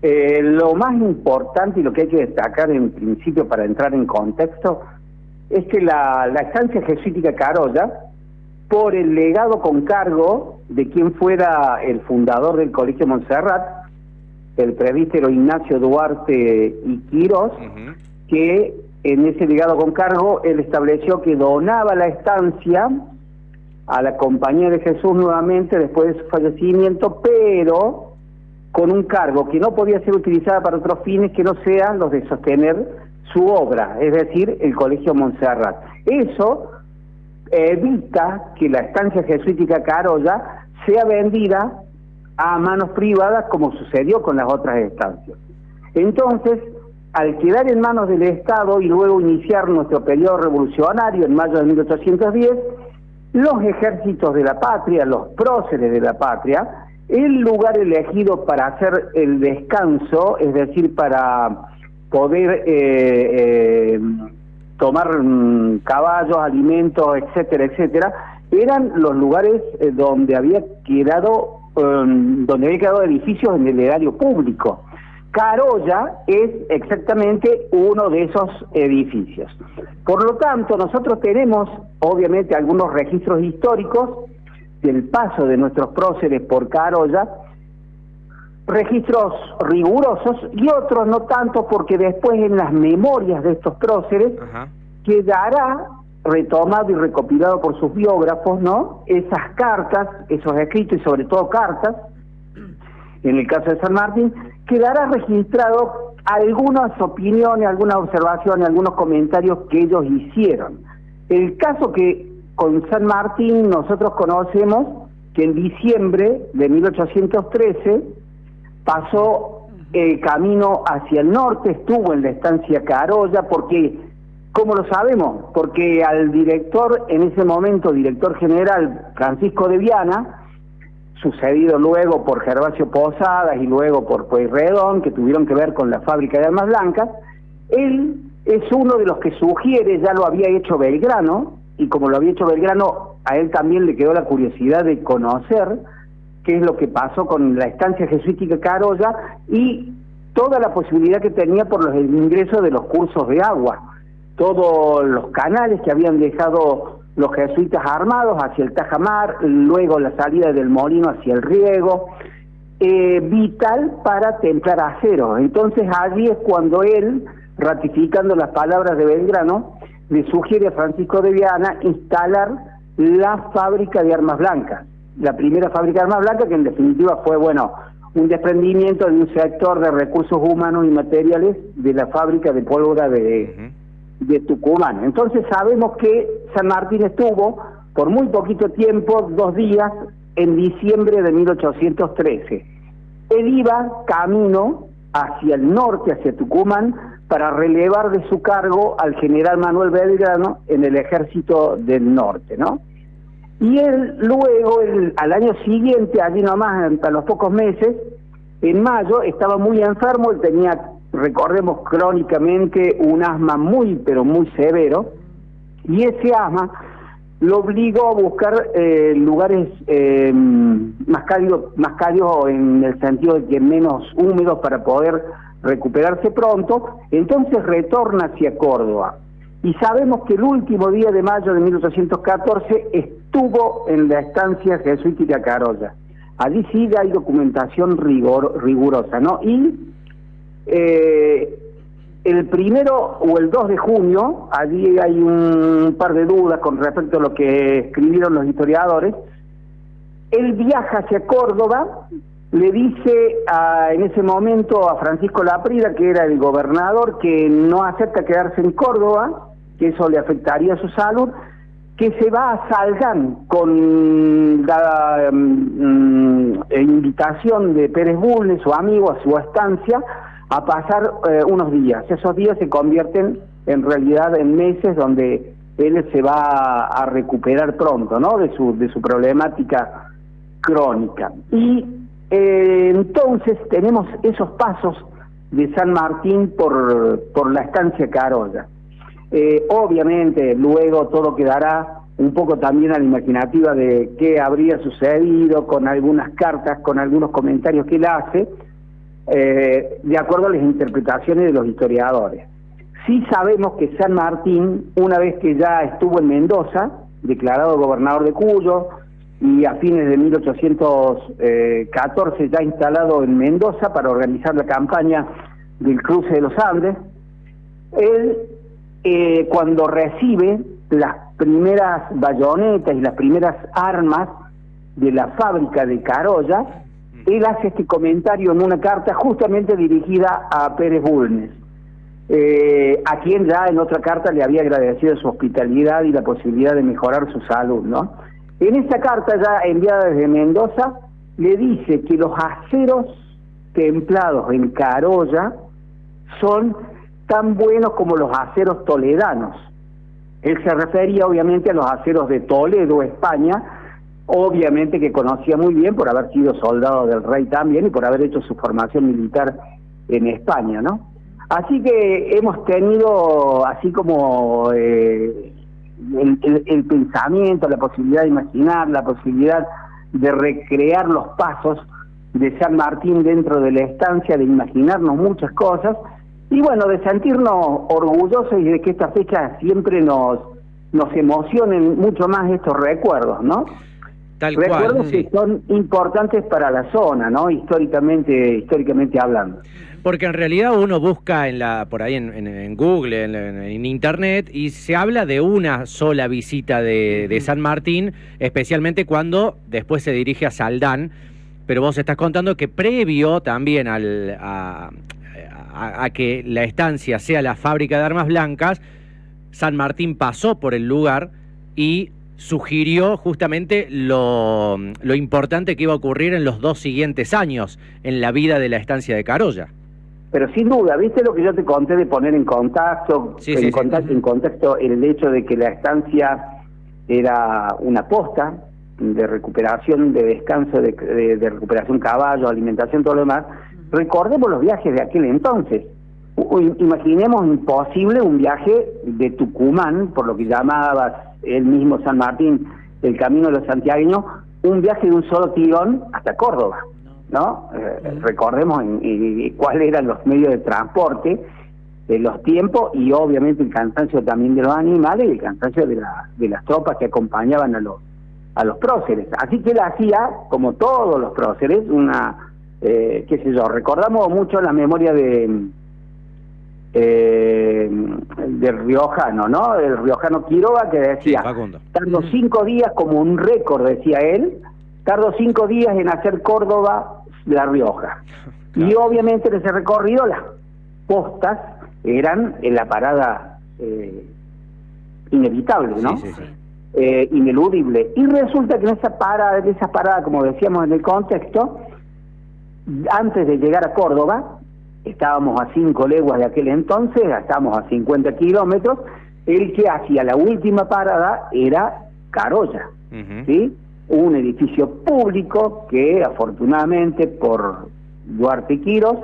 Lo más importante y lo que hay que destacar en principio para entrar en contexto es que la estancia jesuítica Carolla, por el legado con cargo de quien fuera el fundador del Colegio Montserrat, el presbítero Ignacio Duarte y Quirós, que en ese legado con cargo él estableció que donaba la estancia a la Compañía de Jesús nuevamente después de su fallecimiento, pero con un cargo que no podía ser utilizada para otros fines que no sean los de sostener su obra, es decir, el Colegio Montserrat. Eso evita que la estancia jesuítica Carolla sea vendida a manos privadas como sucedió con las otras estancias. Entonces, al quedar en manos del Estado y luego iniciar nuestro periodo revolucionario en mayo de 1810, los ejércitos de la patria, los próceres de la patria, el lugar elegido para hacer el descanso, es decir, para poder tomar caballos, alimentos, etcétera, etcétera, eran los lugares donde había quedado edificios en el erario público. Carolla es exactamente uno de esos edificios. Por lo tanto, nosotros tenemos, obviamente, algunos registros históricos del paso de nuestros próceres por Carolla, registros rigurosos y otros no tanto, porque después en las memorias de estos próceres quedará retomado y recopilado por sus biógrafos, ¿no?, esas cartas, esos escritos y sobre todo cartas. En el caso de San Martín quedará registrado algunas opiniones, algunas observaciones, algunos comentarios que ellos hicieron. El caso que con San Martín nosotros conocemos que en diciembre de 1813 pasó el camino hacia el norte, estuvo en la estancia Carolla, porque, ¿cómo lo sabemos? Porque al director, en ese momento, director general Francisco de Viana, sucedido luego por Gervasio Posadas y luego por Pueyrredón, que tuvieron que ver con la fábrica de armas blancas, él es uno de los que sugiere, ya lo había hecho Belgrano, y como lo había hecho Belgrano, a él también le quedó la curiosidad de conocer qué es lo que pasó con la estancia jesuítica Carolla y toda la posibilidad que tenía por los ingresos de los cursos de agua, todos los canales que habían dejado los jesuitas armados hacia el Tajamar, luego la salida del molino hacia el riego, vital para templar acero. Entonces allí es cuando él, ratificando las palabras de Belgrano, le sugiere a Francisco de Viana instalar la fábrica de armas blancas, la primera fábrica de armas blancas, que en definitiva fue, bueno, un desprendimiento de un sector de recursos humanos y materiales de la fábrica de pólvora de Tucumán. Entonces sabemos que San Martín estuvo por muy poquito tiempo, 2 días, en diciembre de 1813. Él iba camino hacia el norte, hacia Tucumán, para relevar de su cargo al general Manuel Belgrano en el ejército del norte, ¿no? Y él luego, al año siguiente, allí nomás, a los pocos meses, en mayo, estaba muy enfermo, él tenía, recordemos crónicamente, un asma muy, pero muy severo, y ese asma lo obligó a buscar lugares más cálidos en el sentido de que menos húmedos para poder recuperarse pronto. Entonces retorna hacia Córdoba. Y sabemos que el último día de mayo de 1814 estuvo en la estancia jesuítica Carolla. Allí sí hay documentación rigurosa, ¿no? Y el 1 o el 2 de junio, allí hay un par de dudas con respecto a lo que escribieron los historiadores, él viaja hacia Córdoba, le dice en ese momento a Francisco Laprida, que era el gobernador, que no acepta quedarse en Córdoba, que eso le afectaría a su salud, que se va a Salgán con la invitación de Pérez Bulnes, su amigo, a su estancia, a pasar unos días. Esos días se convierten en realidad en meses donde él se va a recuperar pronto, ¿no?, de su problemática crónica. Y entonces tenemos esos pasos de San Martín por la estancia Carolla. Obviamente luego todo quedará un poco también a la imaginativa de qué habría sucedido con algunas cartas, con algunos comentarios que él hace, de acuerdo a las interpretaciones de los historiadores. Sí sabemos que San Martín, una vez que ya estuvo en Mendoza, declarado gobernador de Cuyo, y a fines de 1814 ya instalado en Mendoza para organizar la campaña del cruce de los Andes, él cuando recibe las primeras bayonetas y las primeras armas de la fábrica de Carolla, él hace este comentario en una carta justamente dirigida a Pérez Bulnes, a quien ya en otra carta le había agradecido su hospitalidad y la posibilidad de mejorar su salud, ¿no? En esta carta ya enviada desde Mendoza, le dice que los aceros templados en Carolla son tan buenos como los aceros toledanos. Él se refería obviamente a los aceros de Toledo, España, obviamente que conocía muy bien por haber sido soldado del rey también y por haber hecho su formación militar en España, ¿no? Así que hemos tenido así como el pensamiento, la posibilidad de imaginar, la posibilidad de recrear los pasos de San Martín dentro de la estancia, de imaginarnos muchas cosas y bueno, de sentirnos orgullosos y de que esta fecha siempre nos emocionen mucho más estos recuerdos, ¿no? Recuerdos que son importantes para la zona, ¿no? Históricamente hablando. Porque en realidad uno busca por ahí en Google, en Internet, y se habla de una sola visita de San Martín, especialmente cuando después se dirige a Saldán, pero vos estás contando que previo también a que la estancia sea la fábrica de armas blancas, San Martín pasó por el lugar y sugirió justamente lo importante que iba a ocurrir en los 2 siguientes años en la vida de la estancia de Carolla. Pero sin duda, ¿viste lo que yo te conté de poner en contacto, en contexto el hecho de que la estancia era una posta de recuperación, de descanso, de recuperación caballo, alimentación, todo lo demás? Recordemos los viajes de aquel entonces. Imaginemos imposible un viaje de Tucumán, por lo que llamaba el mismo San Martín, el camino de los santiagueños, un viaje de un solo tirón hasta Córdoba, ¿no? Recordemos cuáles eran los medios de transporte, los tiempos y obviamente el cansancio también de los animales y el cansancio de las tropas que acompañaban a los próceres. Así que él hacía, como todos los próceres, qué sé yo, recordamos mucho la memoria del riojano, ¿no? El riojano Quiroga, que decía, tardo 5 días, como un récord, decía él, tardo 5 días en hacer Córdoba La Rioja. Claro. Y obviamente en ese recorrido las postas eran en la parada inevitable, ¿no? Sí. Ineludible. Y resulta que en esa parada, como decíamos en el contexto, antes de llegar a Córdoba, estábamos a 5 leguas de aquel entonces, estábamos a 50 kilómetros, el que hacía la última parada era Carolla, ¿sí? Un edificio público que afortunadamente por Duarte Quirós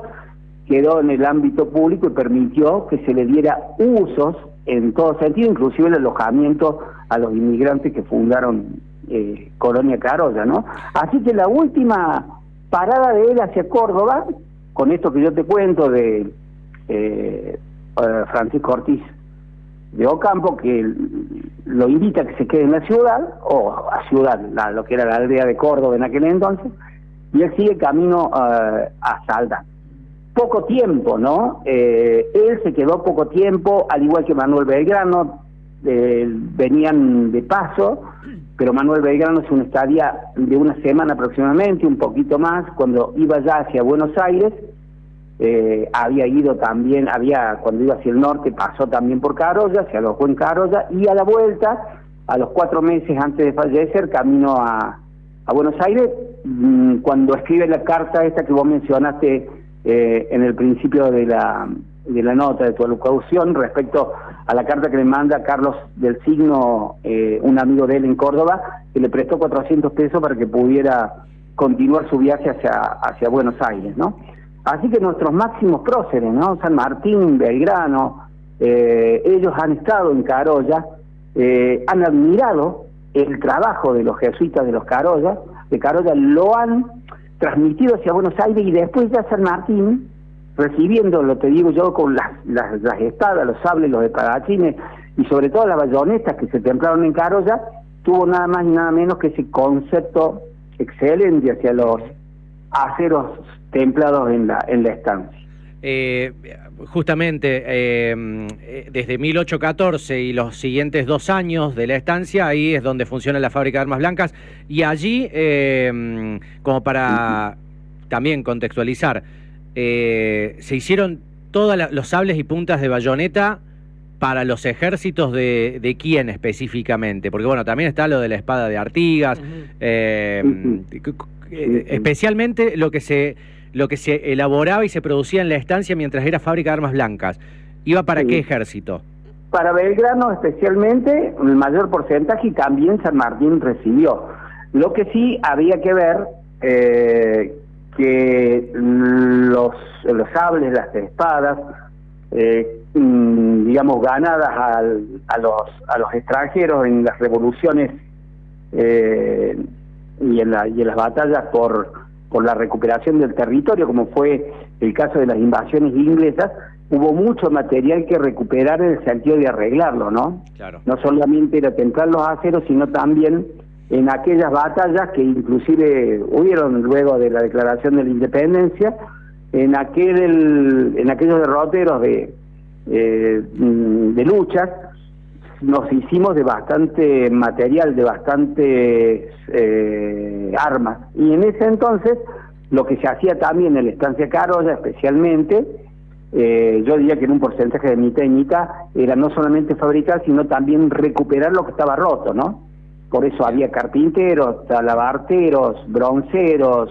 quedó en el ámbito público y permitió que se le diera usos en todo sentido, inclusive el alojamiento a los inmigrantes que fundaron Colonia Carolla, ¿no? Así que la última parada de él hacia Córdoba, con esto que yo te cuento de Francisco Ortiz de Ocampo, que lo invita a que se quede en la ciudad, o a ciudad, lo que era la aldea de Córdoba en aquel entonces, y él sigue camino a Saldán. Poco tiempo, ¿no? Él se quedó poco tiempo, al igual que Manuel Belgrano, venían de paso, pero Manuel Belgrano es una estadía de una semana aproximadamente, un poquito más, cuando iba ya hacia Buenos Aires, había ido también, cuando iba hacia el norte pasó también por Carolla, se alojó en Carolla, y a la vuelta, a los 4 meses antes de fallecer, camino a Buenos Aires, cuando escribe la carta esta que vos mencionaste en el principio de la nota de tu alocución, respecto a la carta que le manda Carlos del Signo, un amigo de él en Córdoba, que le prestó 400 pesos para que pudiera continuar su viaje hacia Buenos Aires, ¿no? Así que nuestros máximos próceres, ¿no? San Martín, Belgrano, ellos han estado en Carolla, han admirado el trabajo de los jesuitas de Carolla, lo han transmitido hacia Buenos Aires, y después ya San Martín, recibiendo, lo te digo yo, con las espadas, los sables, los espadachines, y sobre todo las bayonetas que se templaron en Carolla, tuvo nada más y nada menos que ese concepto excelente hacia los aceros templados en la estancia. Justamente, desde 1814 y los siguientes 2 años de la estancia, ahí es donde funciona la fábrica de armas blancas, y allí, como para también contextualizar, se hicieron todos los sables y puntas de bayoneta para los ejércitos de quién específicamente, porque bueno, también está lo de la espada de Artigas, especialmente lo que se elaboraba y se producía en la estancia mientras era fábrica de armas blancas. ¿Iba para qué ejército? Para Belgrano especialmente, el mayor porcentaje, y también San Martín recibió. Lo que sí había que ver, que los sables, las espadas, digamos, ganadas a los extranjeros en las revoluciones y en las batallas por la recuperación del territorio, como fue el caso de las invasiones inglesas, hubo mucho material que recuperar en el sentido de arreglarlo, ¿no? Claro. No solamente era templar los aceros, sino también en aquellas batallas que inclusive hubieron luego de la declaración de la independencia, en aquellos derroteros de luchas, nos hicimos de bastante material, de bastantes armas, y en ese entonces lo que se hacía también en la estancia Carolla especialmente, yo diría que en un porcentaje de mitad y mitad, era no solamente fabricar, sino también recuperar lo que estaba roto, ¿no? Por eso había carpinteros, talabarteros, bronceros,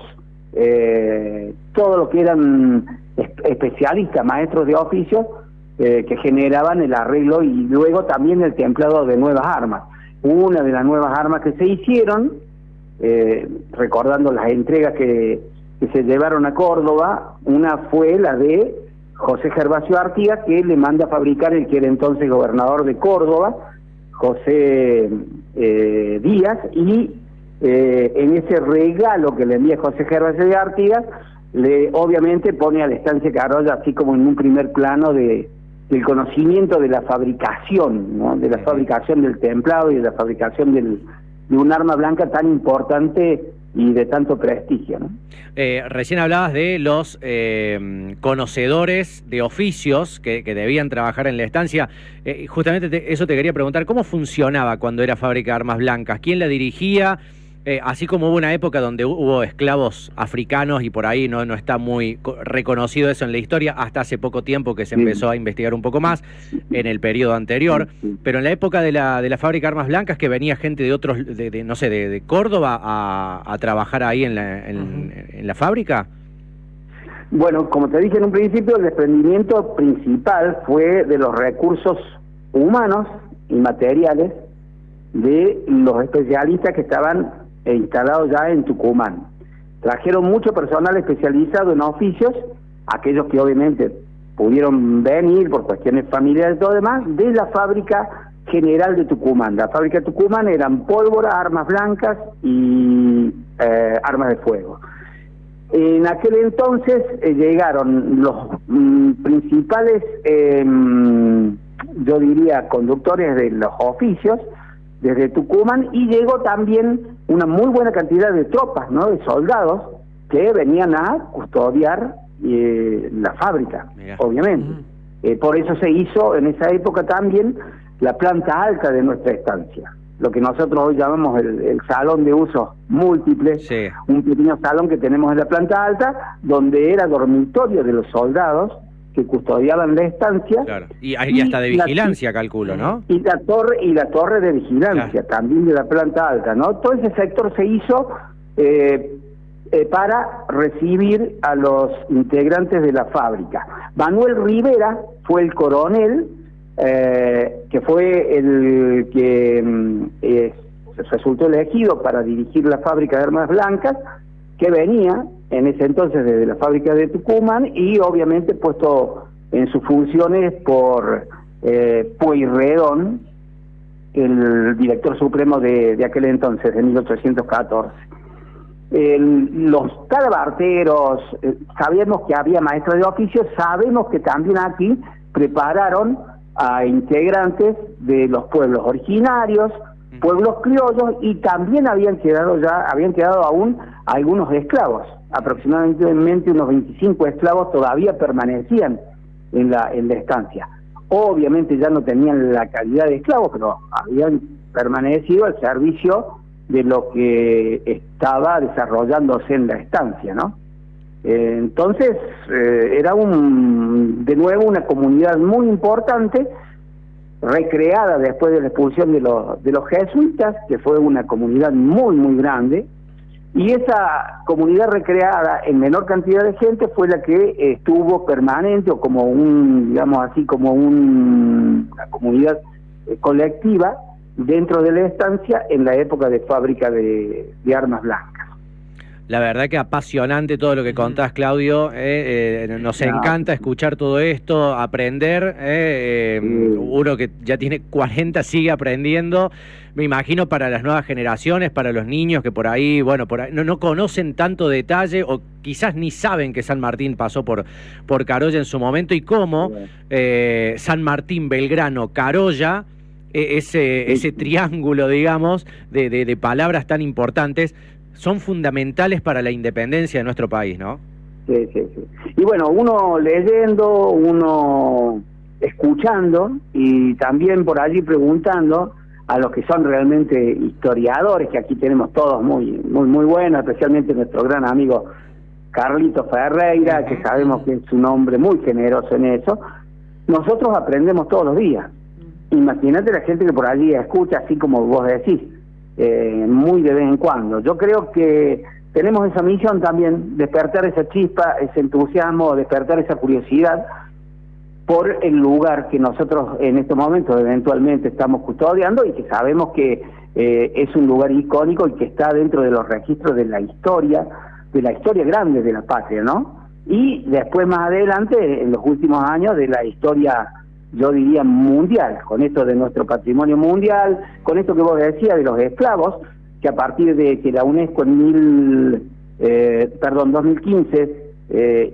todo lo que eran especialistas, maestros de oficio, que generaban el arreglo y luego también el templado de nuevas armas. Una de las nuevas armas que se hicieron, recordando las entregas que se llevaron a Córdoba, una fue la de José Gervasio Artigas, que le manda a fabricar el que era entonces gobernador de Córdoba, José Díaz, y en ese regalo que le envía José Gervasio de Artigas, obviamente pone a la estancia Carolla así como en un primer plano del conocimiento de la fabricación, ¿no? De la fabricación del templado y de la fabricación de un arma blanca tan importante y de tanto prestigio, ¿no? Recién hablabas de los conocedores de oficios que debían trabajar en la estancia. Justamente eso te quería preguntar, ¿cómo funcionaba cuando era fábrica de armas blancas? ¿Quién la dirigía? Así como hubo una época donde hubo esclavos africanos y por ahí no está muy reconocido eso en la historia, hasta hace poco tiempo que se empezó a investigar un poco más en el periodo anterior, pero en la época de la fábrica de armas blancas, que venía gente de otros, no sé, de Córdoba a trabajar ahí en la fábrica. Bueno, como te dije en un principio, el desprendimiento principal fue de los recursos humanos y materiales de los especialistas que estaban instalados ya en Tucumán. Trajeron mucho personal especializado en oficios, aquellos que obviamente pudieron venir por cuestiones familiares y todo demás, de la fábrica general de Tucumán. La fábrica de Tucumán eran pólvora, armas blancas y armas de fuego. En aquel entonces llegaron los principales, yo diría, conductores de los oficios desde Tucumán, y llegó también una muy buena cantidad de tropas, ¿no? De soldados que venían a custodiar la fábrica, obviamente. Por eso se hizo en esa época también la planta alta de nuestra estancia, lo que nosotros hoy llamamos el salón de usos múltiples, un pequeño salón que tenemos en la planta alta, donde era dormitorio de los soldados que custodiaban la estancia. Claro. Y hasta de vigilancia, calculo, ¿no? Y la torre de vigilancia, también de la planta alta, ¿no? Todo ese sector se hizo para recibir a los integrantes de la fábrica. Manuel Rivera fue el coronel, que fue el que resultó elegido para dirigir la fábrica de armas blancas, que venía en ese entonces desde la fábrica de Tucumán y obviamente puesto en sus funciones por Pueyrredón, el director supremo de aquel entonces, de 1814. los talabarteros, sabíamos que había maestros de oficio, sabemos que también aquí prepararon a integrantes de los pueblos originarios, pueblos criollos, y también habían quedado aún algunos esclavos, aproximadamente unos 25 esclavos todavía permanecían en la estancia. Obviamente ya no tenían la calidad de esclavos, pero habían permanecido al servicio de lo que estaba desarrollándose en la estancia, ¿no? Entonces, era de nuevo una comunidad muy importante, recreada después de la expulsión de los jesuitas, que fue una comunidad muy, muy grande, y esa comunidad recreada en menor cantidad de gente fue la que estuvo permanente, o como digamos así, como una comunidad colectiva dentro de la estancia en la época de fábrica de armas blancas. La verdad que apasionante todo lo que contás, Claudio. Nos encanta escuchar todo esto, aprender. Uno que ya tiene 40 sigue aprendiendo. Me imagino para las nuevas generaciones, para los niños que por ahí, bueno, no conocen tanto detalle, o quizás ni saben que San Martín pasó por Carolla en su momento, y cómo San Martín, Belgrano, Carolla, ese triángulo, digamos, de palabras tan importantes, son fundamentales para la independencia de nuestro país, ¿no? Sí. Y bueno, uno leyendo, uno escuchando, y también por allí preguntando a los que son realmente historiadores, que aquí tenemos todos muy buenos, especialmente nuestro gran amigo Carlito Ferreira, que sabemos que es un hombre muy generoso en eso. Nosotros aprendemos todos los días. Imagínate la gente que por allí escucha, así como vos decís, muy de vez en cuando. Yo creo que tenemos esa misión también, despertar esa chispa, ese entusiasmo, despertar esa curiosidad por el lugar que nosotros en estos momentos eventualmente estamos custodiando, y que sabemos que es un lugar icónico y que está dentro de los registros de la historia grande de la patria, ¿no? Y después, más adelante, en los últimos años, de la historia, yo diría, mundial, con esto de nuestro patrimonio mundial, con esto que vos decías de los esclavos, que a partir de que la UNESCO en 2015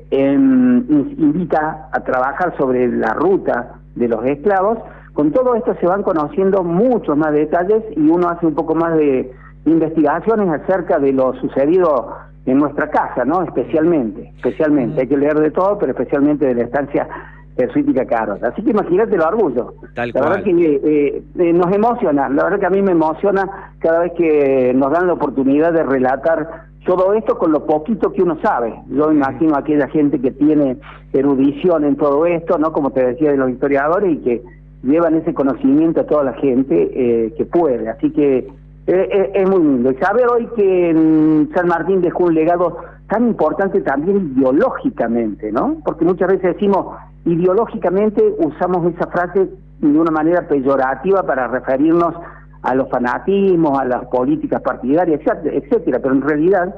invita a trabajar sobre la ruta de los esclavos. Con todo esto se van conociendo muchos más detalles, y uno hace un poco más de investigaciones acerca de lo sucedido en nuestra casa, ¿no? Especialmente. Hay que leer de todo, pero especialmente de la estancia jesuítica Carolla. Así que imagínate el orgullo. Tal la cual. verdad que nos emociona, la verdad que a mí me emociona cada vez que nos dan la oportunidad de relatar todo esto con lo poquito que uno sabe. Yo imagino a aquella gente que tiene erudición en todo esto, ¿no? Como te decía, de los historiadores, y que llevan ese conocimiento a toda la gente que puede. Así que es muy lindo. Y saber hoy que San Martín dejó un legado tan importante también ideológicamente, ¿no? Porque muchas veces decimos ideológicamente, usamos esa frase de una manera peyorativa para referirnos a los fanatismos, a las políticas partidarias, etcétera, pero en realidad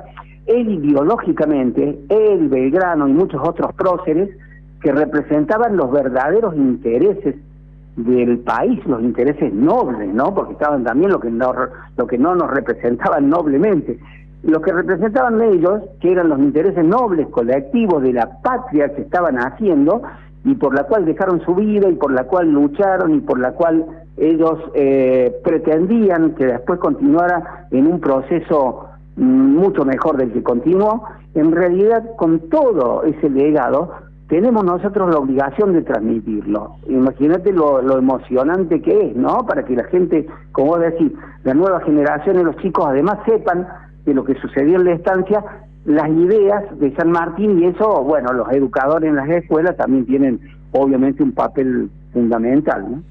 él ideológicamente, él, Belgrano y muchos otros próceres que representaban los verdaderos intereses del país, los intereses nobles, ¿no? Porque estaban también lo que no nos representaban noblemente. Los que representaban ellos, que eran los intereses nobles, colectivos de la patria que estaban haciendo, y por la cual dejaron su vida, y por la cual lucharon, y por la cual ellos pretendían que después continuara en un proceso mucho mejor del que continuó. En realidad, con todo ese legado, tenemos nosotros la obligación de transmitirlo. Imagínate lo emocionante que es, ¿no? Para que la gente, como vos decís, las nuevas generaciones, los chicos, además sepan de lo que sucedió en la estancia, las ideas de San Martín, y eso, bueno, los educadores en las escuelas también tienen obviamente un papel fundamental, ¿no?